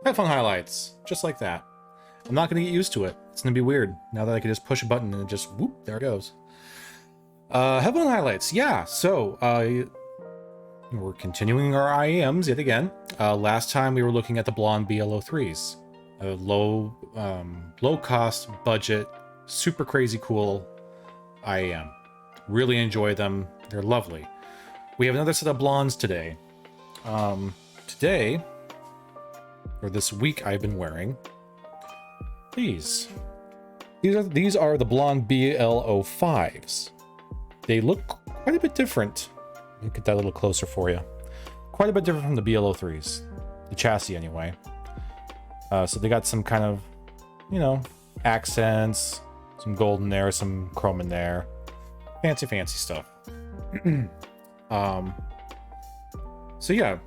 Headphone highlights, just like that. I'm not going to get used to it. It's going to be weird now that I can just push a button and it just, whoop, there it goes. Headphone highlights, yeah, so, we're continuing our IEMs yet again. Last time we were looking at the BLON BL03s. Low cost, budget, super crazy cool IEM. Really enjoy them. They're lovely. We have another set of Blons today. Today, or this week, I've been wearing these. These are the BLON BL05s. They look quite a bit different. Let me get that a little closer for you. Quite a bit different from the BL03s. The chassis, anyway. So they got some kind of, you know, accents, some gold in there, some chrome in there. Fancy stuff. So yeah,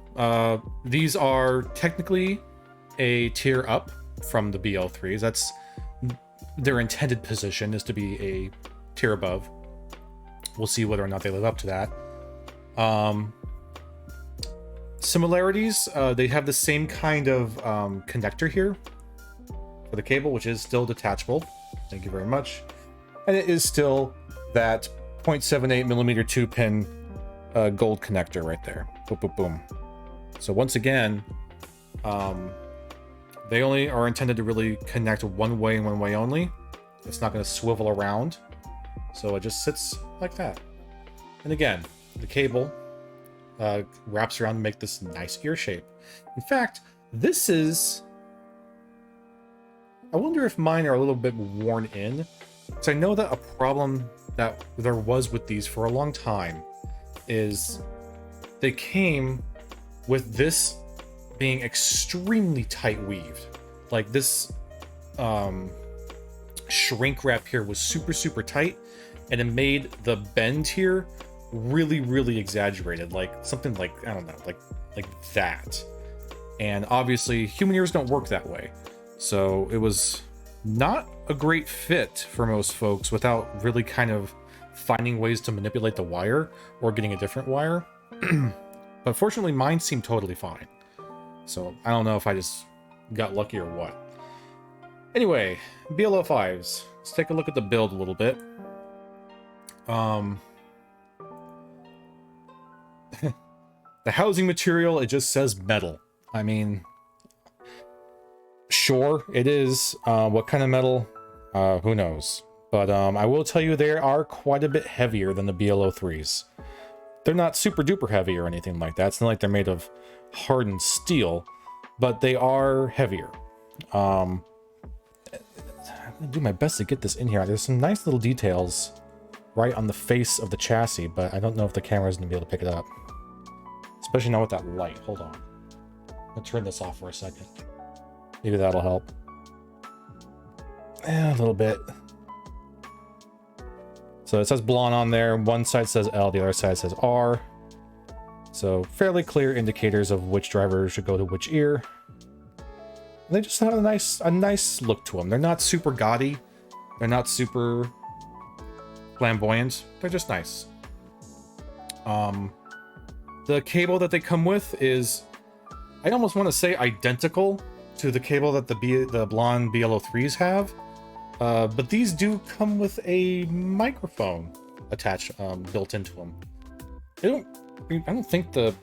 these are technically a tier up from the BL3s. That's their intended position, is to be a tier above. We'll see whether or not they live up to that. Similarities, they have the same kind of connector here for the cable, which is still detachable. Thank you very much. And it is still that 0.78 millimeter 2-pin gold connector right there. Boom, boom, boom. So once again, they only are intended to really connect one way and one way only. It's not going to swivel around. So it just sits like that. And again, the cable wraps around to make this nice ear shape. In fact, this is... I wonder if mine are a little bit worn in. So I know that a problem that there was with these for a long time is they came with this being extremely tight weaved. Like this shrink wrap here was super tight, and it made the bend here really exaggerated, like something like, I don't know, like that. And obviously human ears don't work that way, so it was not a great fit for most folks without really kind of finding ways to manipulate the wire or getting a different wire. But fortunately mine seemed totally fine, so I don't know if I just got lucky or what. Anyway, BL05s. Let's take a look at the build a little bit. The housing material, it just says metal. I mean, sure, it is. What kind of metal? Who knows? But I will tell you, they are quite a bit heavier than the BL03s. They're not super duper heavy or anything like that. It's not like they're made of hardened steel, but they are heavier. I'm gonna do my best to get this in here. There's some nice little details right on the face of the chassis, but I don't know if the camera's gonna be able to pick it up. Especially not with that light. Hold on. I'm gonna turn this off for a second. Maybe that'll help. A little bit. So it says BLON on there. One side says L, the other side says R. So fairly clear indicators of which driver should go to which ear. And they just have a nice look to them. They're not super gaudy. They're not super flamboyant. They're just nice. The cable that they come with is, I almost want to say identical to the cable that the BLON BL03s have. But these do come with a microphone attached, built into them. I don't think the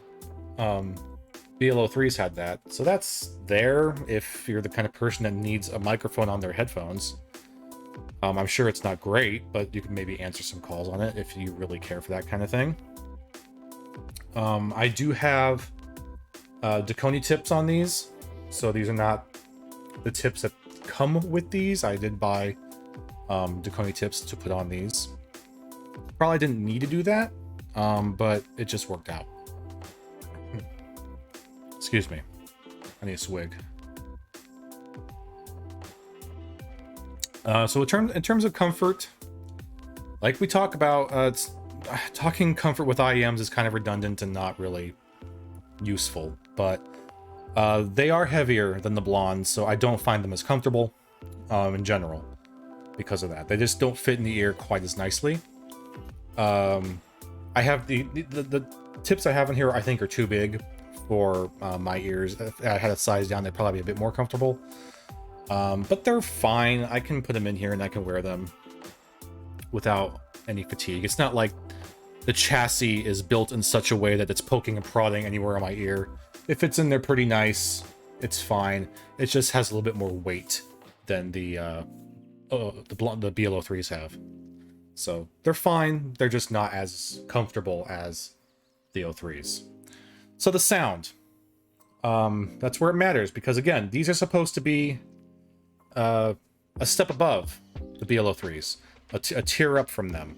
BL03s had that, so that's there if you're the kind of person that needs a microphone on their headphones. I'm sure it's not great, but you can maybe answer some calls on it if you really care for that kind of thing. I do have Dakoni tips on these, so these are not the tips that come with these. I did buy Dakoni tips to put on these. Probably didn't need to do that, but it just worked out. Excuse me, I need a swig. So in terms of comfort, like we talk about, talking comfort with IEMs is kind of redundant and not really useful, but they are heavier than the Blons, so I don't find them as comfortable in general because of that. They just don't fit in the ear quite as nicely. I have the tips I have in here, I think, are too big for my ears. If I had a size down, they'd probably be a bit more comfortable. But they're fine. I can put them in here and I can wear them without any fatigue. It's not like the chassis is built in such a way that it's poking and prodding anywhere on my ear. It fits in there pretty nice. It's fine. It just has a little bit more weight than the BL03s have. So they're fine. They're just not as comfortable as the 03s. So the sound. That's where it matters, because again, these are supposed to be a step above the BL03s, a tier up from them.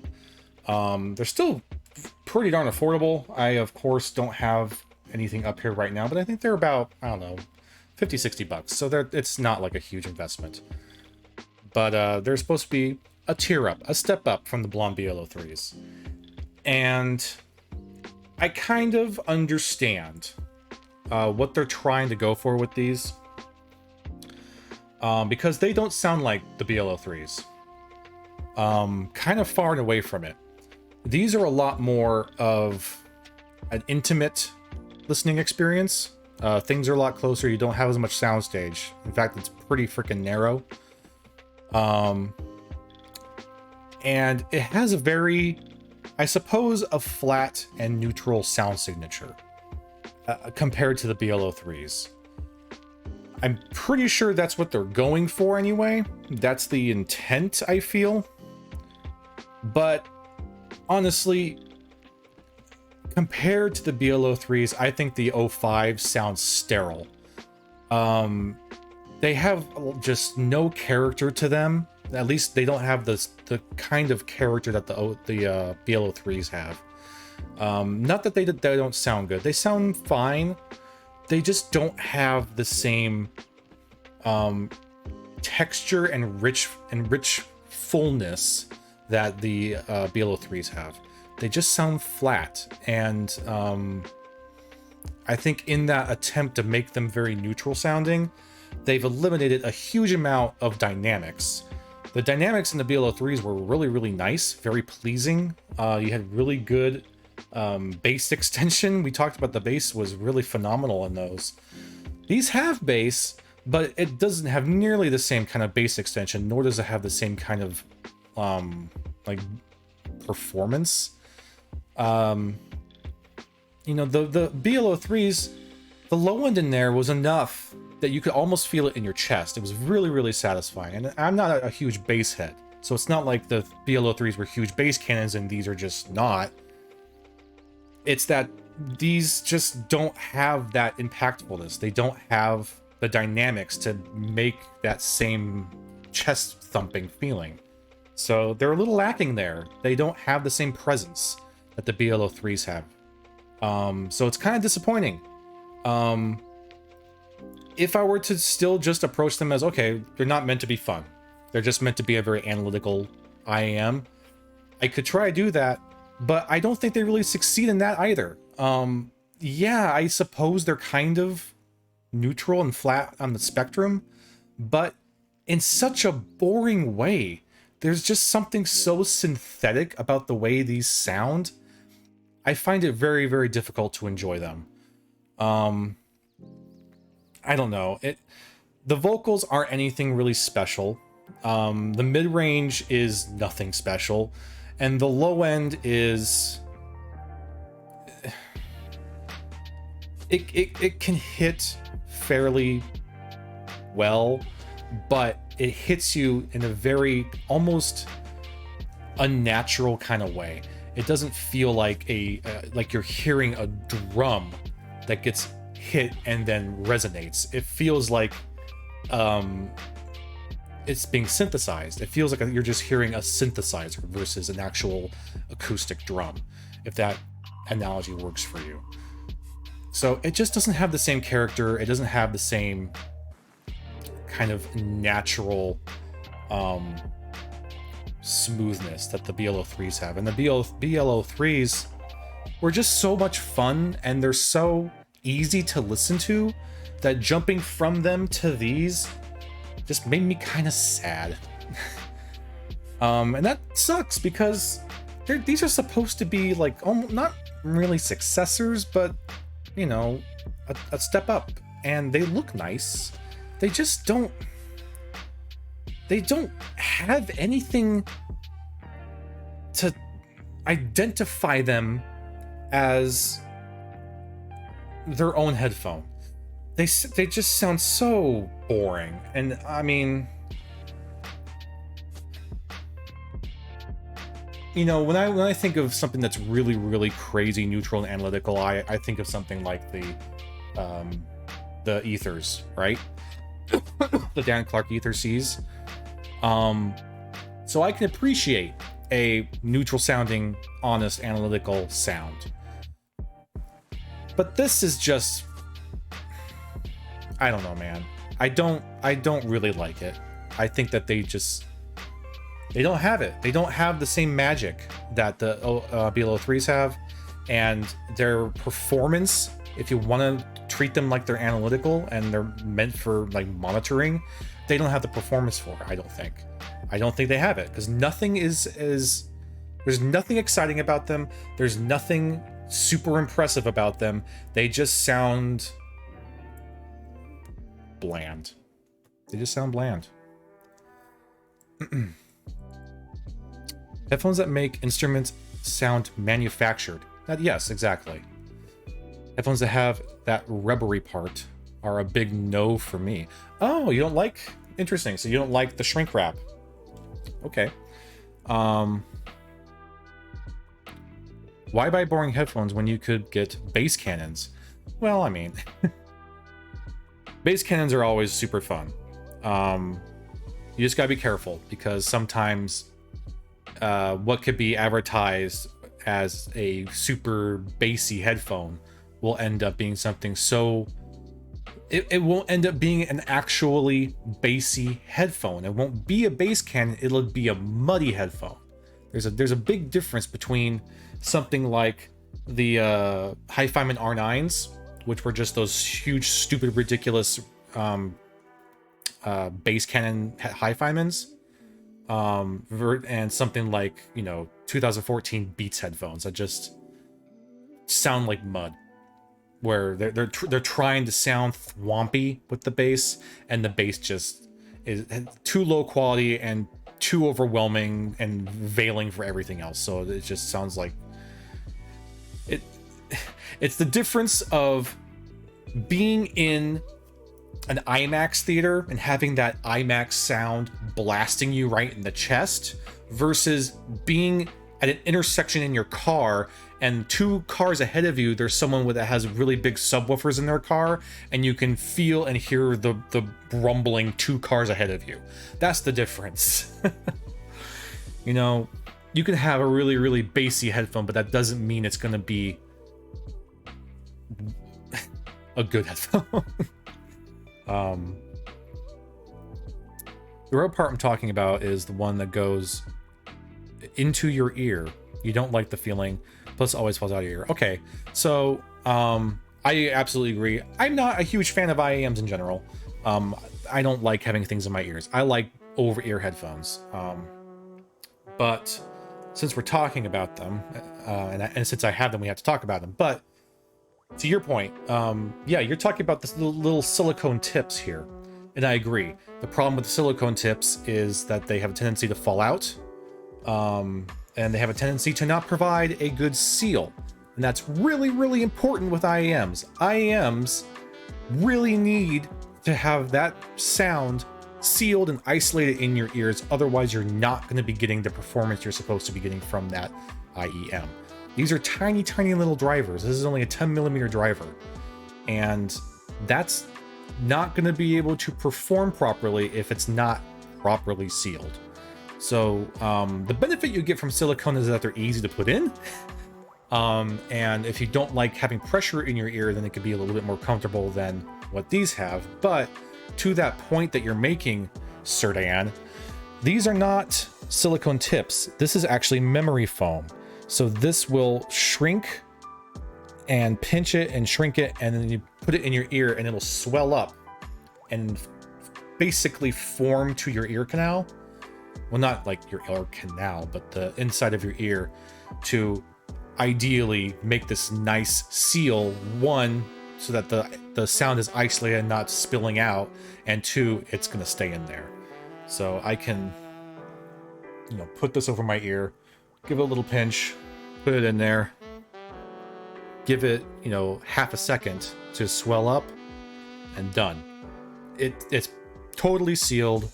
They're still pretty darn affordable. I, of course, don't have anything up here right now, but I think they're about, I don't know, 50, 60 bucks. So it's not like a huge investment. But they're supposed to be a tier up, a step up from the Blon BL03s. And I kind of understand what they're trying to go for with these. Because they don't sound like the BL03s. Kind of far and away from it. These are a lot more of an intimate listening experience. Things are a lot closer. You don't have as much soundstage. In fact, it's pretty freaking narrow. And it has a very, I suppose, a flat and neutral sound signature compared to the BL03s. I'm pretty sure that's what they're going for anyway. That's the intent, I feel. But honestly, compared to the BL03s, I think the 05 sounds sterile. They have just no character to them. At least they don't have the kind of character that the BL03s have. Not that they don't sound good. They sound fine. They just don't have the same texture and rich fullness that the BL03s have. They just sound flat, and I think in that attempt to make them very neutral sounding, they've eliminated a huge amount of dynamics. The dynamics in the BL03s were really, really nice, very pleasing. You had really good bass extension. We talked about the bass was really phenomenal in those. These have bass, but it doesn't have nearly the same kind of bass extension, nor does it have the same kind of like performance. You know, the BL03s, the low end in there was enough that you could almost feel it in your chest. It was really, really satisfying. And I'm not a huge bass head, so it's not like the BL03s were huge bass cannons and these are just not. It's that these just don't have that impactfulness. They don't have the dynamics to make that same chest thumping feeling. So they're a little lacking there. They don't have the same presence that the BL03s have. So it's kind of disappointing. If I were to still just approach them as, okay, they're not meant to be fun. They're just meant to be a very analytical IAM. I could try to do that, but I don't think they really succeed in that either. Yeah, I suppose they're kind of neutral and flat on the spectrum, but in such a boring way. There's just something so synthetic about the way these sound. I find it very, very difficult to enjoy them. I don't know. The vocals aren't anything really special. The mid-range is nothing special. And the low end is... It can hit fairly well, but it hits you in a very almost unnatural kind of way. It doesn't feel like like you're hearing a drum that gets hit and then resonates. It feels like it's being synthesized. It feels like you're just hearing a synthesizer versus an actual acoustic drum, if that analogy works for you. So it just doesn't have the same character. It doesn't have the same kind of natural smoothness that the BL03s have. And the BL03s were just so much fun, and they're so easy to listen to that jumping from them to these just made me kind of sad. And that sucks, because these are supposed to be like not really successors, but you know, a step up, and they look nice. They just don't have anything to identify them as their own headphone. They just sound so boring. And I mean, you know, when I think of something that's really, really crazy, neutral, and analytical, I think of something like the Ethers, right? The Dan Clark Ether Cs. So I can appreciate a neutral sounding, honest, analytical sound. But this is just, I don't know, man. I don't really like it. I think that they don't have it. They don't have the same magic that the BL03s have, and their performance, if you want to treat them like they're analytical and they're meant for like monitoring, they don't have the performance for it. I don't think they have it, because nothing there's nothing exciting about them. There's nothing super impressive about them. They just sound bland. They just sound bland. Headphones that make instruments sound manufactured. Yes, exactly. Headphones that have that rubbery part are a big no for me. Oh, you don't like? Interesting. So you don't like the shrink wrap. Okay. Why buy boring headphones when you could get bass cannons? Well, I mean, bass cannons are always super fun. You just gotta be careful, because sometimes what could be advertised as a super bassy headphone will end up being something so... It won't end up being an actually bassy headphone. It won't be a bass cannon, it'll be a muddy headphone. There's a big difference between something like the Hi-Fiman R9s, which were just those huge, stupid, ridiculous bass cannon Hi-Fimans, and something like, you know, 2014 Beats headphones that just sound like mud, where they're trying to sound thwompy with the bass, and the bass just is too low quality and too overwhelming and veiling for everything else. So it just sounds like it's the difference of being in an IMAX theater and having that IMAX sound blasting you right in the chest, versus being at an intersection in your car, and 2 cars ahead of you, there's someone that has really big subwoofers in their car, and you can feel and hear the rumbling 2 cars ahead of you. That's the difference. You know, you can have a really, really bassy headphone, but that doesn't mean it's going to be a good headphone. The real part I'm talking about is the one that goes into your ear. You don't like the feeling, plus it always falls out of your ear. Okay, so I absolutely agree. I'm not a huge fan of IAMs in general. I don't like having things in my ears. I like over-ear headphones. But since we're talking about them, and since I have them, we have to talk about them. But to your point, yeah, you're talking about this little silicone tips here, and I agree. The problem with the silicone tips is that they have a tendency to fall out, and they have a tendency to not provide a good seal, and that's really, really important with IAMs. IAMs really need to have that sound sealed and isolated in your ears, otherwise you're not going to be getting the performance you're supposed to be getting from that IEM. These are tiny, tiny little drivers. This is only a 10mm driver, and that's not going to be able to perform properly if it's not properly sealed. So the benefit you get from silicone is that they're easy to put in, and if you don't like having pressure in your ear, then it could be a little bit more comfortable than what these have. But to that point that you're making, Sir Dan, these are not silicone tips. This is actually memory foam. So this will shrink and pinch it and shrink it, and then you put it in your ear and it'll swell up and basically form to your ear canal. Well, not like your ear canal, but the inside of your ear, to ideally make this nice seal, one, so that the sound is isolated and not spilling out, and 2, it's going to stay in there. So I can, you know, put this over my ear, give it a little pinch, put it in there, give it, you know, half a second to swell up, and done. It's totally sealed.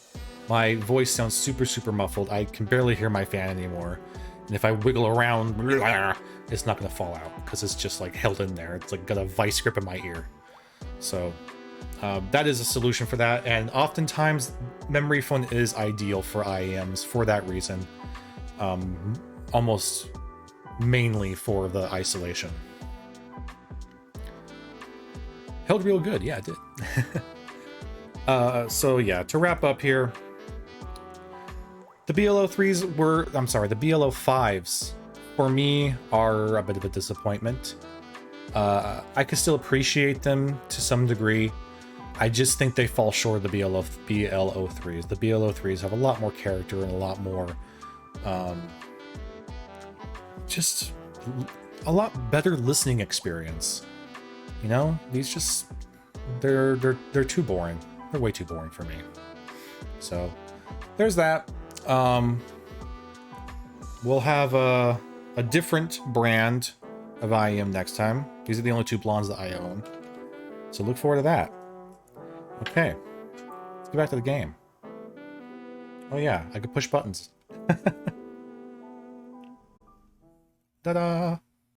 My voice sounds super, super muffled. I can barely hear my fan anymore. And if I wiggle around, it's not going to fall out because it's just like held in there. It's like got a vice grip in my ear. So that is a solution for that. And oftentimes, memory foam is ideal for IEMs for that reason. Almost mainly for the isolation. Held real good. Yeah, it did. So yeah, to wrap up here, the BL03s were, I'm sorry, the BL05s for me are a bit of a disappointment. I could still appreciate them to some degree. I just think they fall short of the BL03s. The BL03s have a lot more character and a lot more, just a lot better listening experience. You know, these just, they're too boring. They're way too boring for me. So there's that. We'll have a different brand of IEM next time. These are the only 2 Blons that I own. So look forward to that. Okay. Let's get back to the game. Oh yeah, I could push buttons. Ta-da!